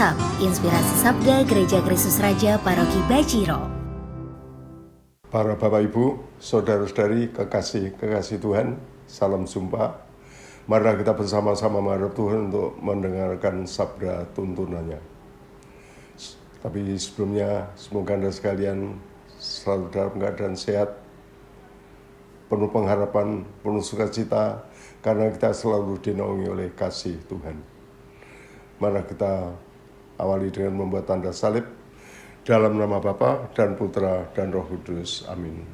WhatsApp Inspirasi Sabda Gereja Kristus Raja Paroki Bajiro. Para Bapak Ibu, Saudara-saudari, kekasih Tuhan, salam jumpa. Mari kita bersama-sama menghadap Tuhan untuk mendengarkan sabda tuntunannya. Tapi sebelumnya, semoga Anda sekalian selalu dalam keadaan sehat, penuh pengharapan, penuh sukacita, karena kita selalu dinaungi oleh kasih Tuhan. Mari kita awali dengan membuat tanda salib dalam nama Bapa dan Putra dan Roh Kudus. Amin.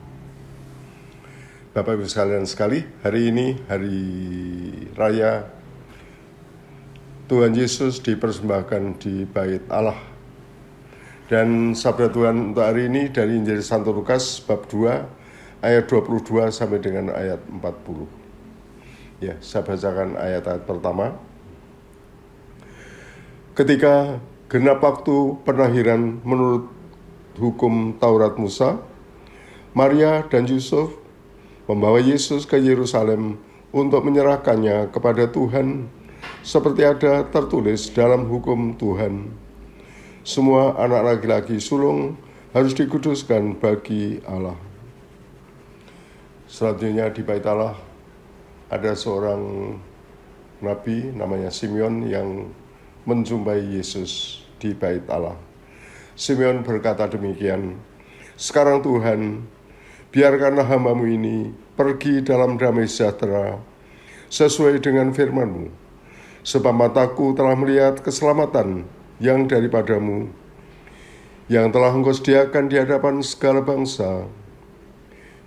Bapak Ibu sekali, hari ini hari raya Tuhan Yesus dipersembahkan di Bait Allah. Dan sabda Tuhan untuk hari ini dari Injil Santo Lukas bab 2 ayat 22 sampai dengan ayat 40. Ya, saya bacakan ayat-ayat pertama. Ketika genap waktu penahiran menurut hukum Taurat Musa, Maria dan Yusuf membawa Yesus ke Yerusalem untuk menyerahkannya kepada Tuhan, seperti ada tertulis dalam hukum Tuhan. Semua anak laki-laki sulung harus dikuduskan bagi Allah. Selanjutnya di Bait Allah ada seorang nabi namanya Simeon yang menjumpai Yesus di Bait Allah. Simeon berkata demikian, "Sekarang Tuhan, biarkanlah hamba-Mu ini pergi dalam damai sejahtera, sesuai dengan firman-Mu, sebab mataku telah melihat keselamatan yang daripada-Mu, yang telah Engkau sediakan di hadapan segala bangsa,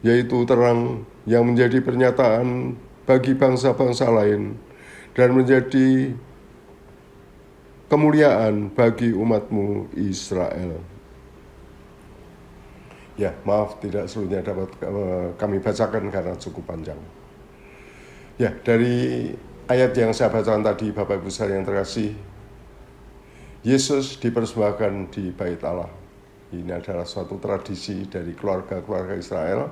yaitu terang yang menjadi pernyataan bagi bangsa-bangsa lain, dan menjadi kemuliaan bagi umat-Mu Israel." Ya, maaf tidak seluruhnya dapat kami bacakan karena cukup panjang. Ya, dari ayat yang saya bacakan tadi, Bapak Ibu sekalian yang terkasih, Yesus dipersembahkan di Bait Allah. Ini adalah suatu tradisi dari keluarga-keluarga Israel.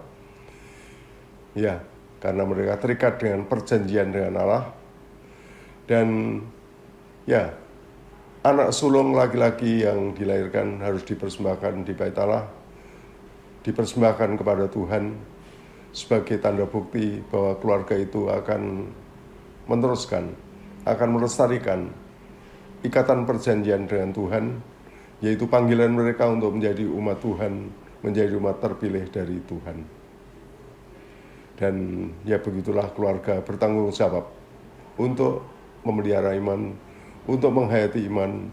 Ya, karena mereka terikat dengan perjanjian dengan Allah. Dan ya, anak sulung laki-laki yang dilahirkan harus dipersembahkan di Bait Allah, dipersembahkan kepada Tuhan sebagai tanda bukti bahwa keluarga itu akan meneruskan, akan melestarikan ikatan perjanjian dengan Tuhan, yaitu panggilan mereka untuk menjadi umat Tuhan, menjadi umat terpilih dari Tuhan. Dan ya begitulah keluarga bertanggung jawab untuk memelihara iman, untuk menghayati iman,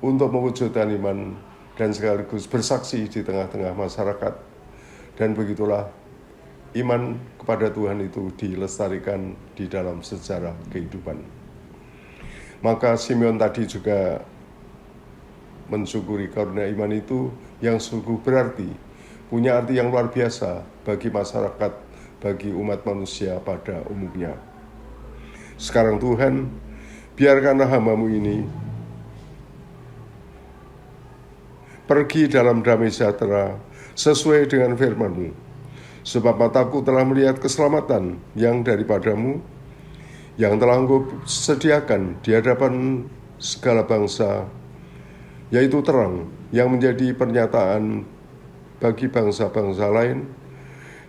untuk mewujudkan iman, dan sekaligus bersaksi di tengah-tengah masyarakat. Dan begitulah iman kepada Tuhan itu dilestarikan di dalam sejarah kehidupan. Maka Simeon tadi juga mensyukuri karunia iman itu yang sungguh berarti, punya arti yang luar biasa bagi masyarakat, bagi umat manusia pada umumnya. Sekarang Tuhan, biarkanlah hamba-Mu ini pergi dalam damai sejahtera sesuai dengan firman-Mu, sebab mataku telah melihat keselamatan yang daripada-Mu, yang telah Engkau sediakan di hadapan segala bangsa, yaitu terang yang menjadi pernyataan bagi bangsa-bangsa lain,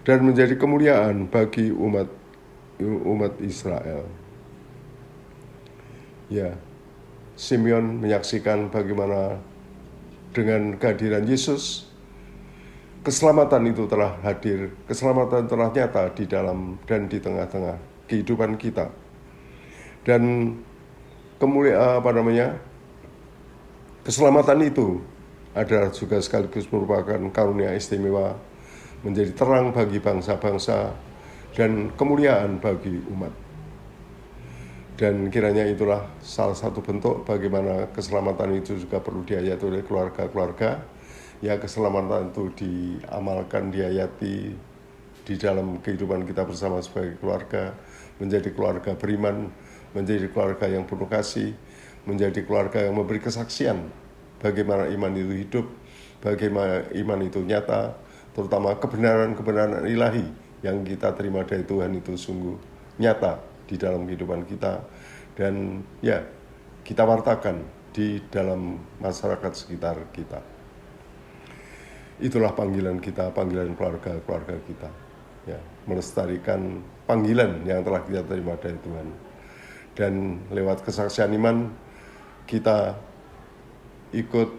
dan menjadi kemuliaan bagi umat Israel. Ya, Simeon menyaksikan bagaimana dengan kehadiran Yesus, keselamatan itu telah hadir, keselamatan telah nyata di dalam dan di tengah-tengah kehidupan kita. Dan keselamatan itu adalah juga sekaligus merupakan karunia istimewa, menjadi terang bagi bangsa-bangsa dan kemuliaan bagi umat. Dan kiranya itulah salah satu bentuk bagaimana keselamatan itu juga perlu dihayati oleh keluarga-keluarga. Ya, keselamatan itu diamalkan, dihayati di dalam kehidupan kita bersama sebagai keluarga, menjadi keluarga beriman, menjadi keluarga yang penuh kasih, menjadi keluarga yang memberi kesaksian bagaimana iman itu hidup, bagaimana iman itu nyata, terutama kebenaran-kebenaran ilahi yang kita terima dari Tuhan itu sungguh nyata di dalam kehidupan kita. Dan ya, kita wartakan di dalam masyarakat sekitar kita. Itulah panggilan kita, panggilan keluarga kita. Ya, melestarikan panggilan yang telah kita terima dari Tuhan. Dan lewat kesaksian iman, kita ikut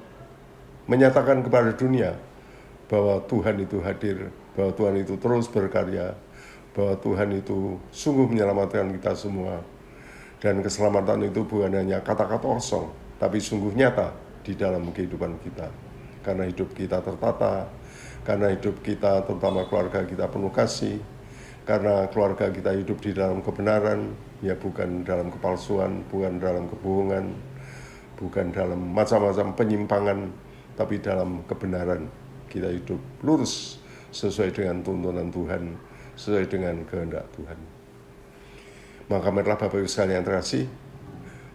menyatakan kepada dunia bahwa Tuhan itu hadir, bahwa Tuhan itu terus berkarya, bahwa Tuhan itu sungguh menyelamatkan kita semua. Dan keselamatan itu bukan hanya kata-kata kosong, tapi sungguh nyata di dalam kehidupan kita. Karena hidup kita tertata, karena hidup kita, terutama keluarga kita penuh kasih, karena keluarga kita hidup di dalam kebenaran, ya bukan dalam kepalsuan, bukan dalam kebohongan, bukan dalam macam-macam penyimpangan, tapi dalam kebenaran. Kita hidup lurus sesuai dengan tuntunan Tuhan, sesuai dengan kehendak Tuhan. Maka marilah Bapak Ibu sekalian yang terkasih,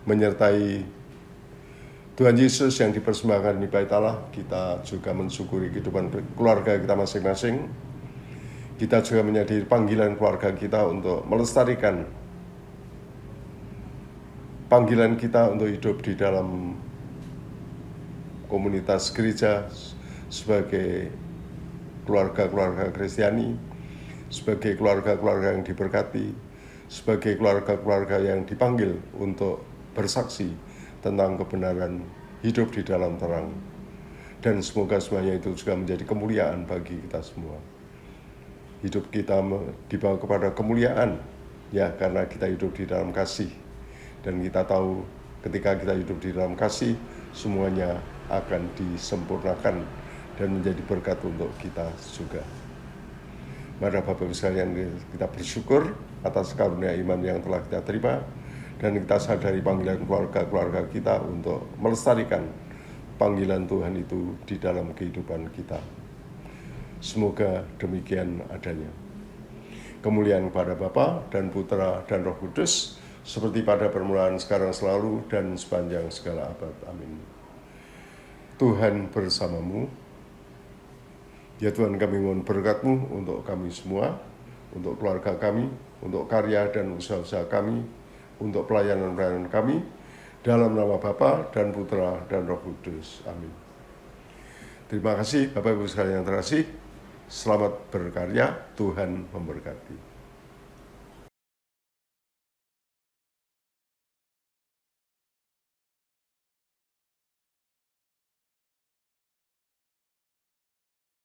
menyertai Tuhan Yesus yang dipersembahkan di Bait Allah, kita juga mensyukuri kehidupan keluarga kita masing-masing. Kita juga menyadari panggilan keluarga kita untuk melestarikan panggilan kita untuk hidup di dalam komunitas gereja sebagai keluarga-keluarga Kristiani, sebagai keluarga-keluarga yang diberkati, sebagai keluarga-keluarga yang dipanggil untuk bersaksi tentang kebenaran, hidup di dalam terang. Dan semoga semuanya itu juga menjadi kemuliaan bagi kita semua. Hidup kita dibawa kepada kemuliaan, ya karena kita hidup di dalam kasih. Dan kita tahu ketika kita hidup di dalam kasih, semuanya akan disempurnakan dan menjadi berkat untuk kita juga. Mari Bapak Ibu sekalian, kita bersyukur atas karunia iman yang telah kita terima, dan kita sadari panggilan keluarga-keluarga kita untuk melestarikan panggilan Tuhan itu di dalam kehidupan kita. Semoga demikian adanya. Kemuliaan kepada Bapa dan Putra dan Roh Kudus, seperti pada permulaan, sekarang, selalu, dan sepanjang segala abad. Amin. Tuhan bersamamu. Ya Tuhan, kami mohon berkat-Mu untuk kami semua, untuk keluarga kami, untuk karya dan usaha-usaha kami, untuk pelayanan-pelayanan kami, dalam nama Bapa dan Putra dan Roh Kudus. Amin. Terima kasih Bapak Ibu sekalian yang terkasih. Selamat berkarya, Tuhan memberkati.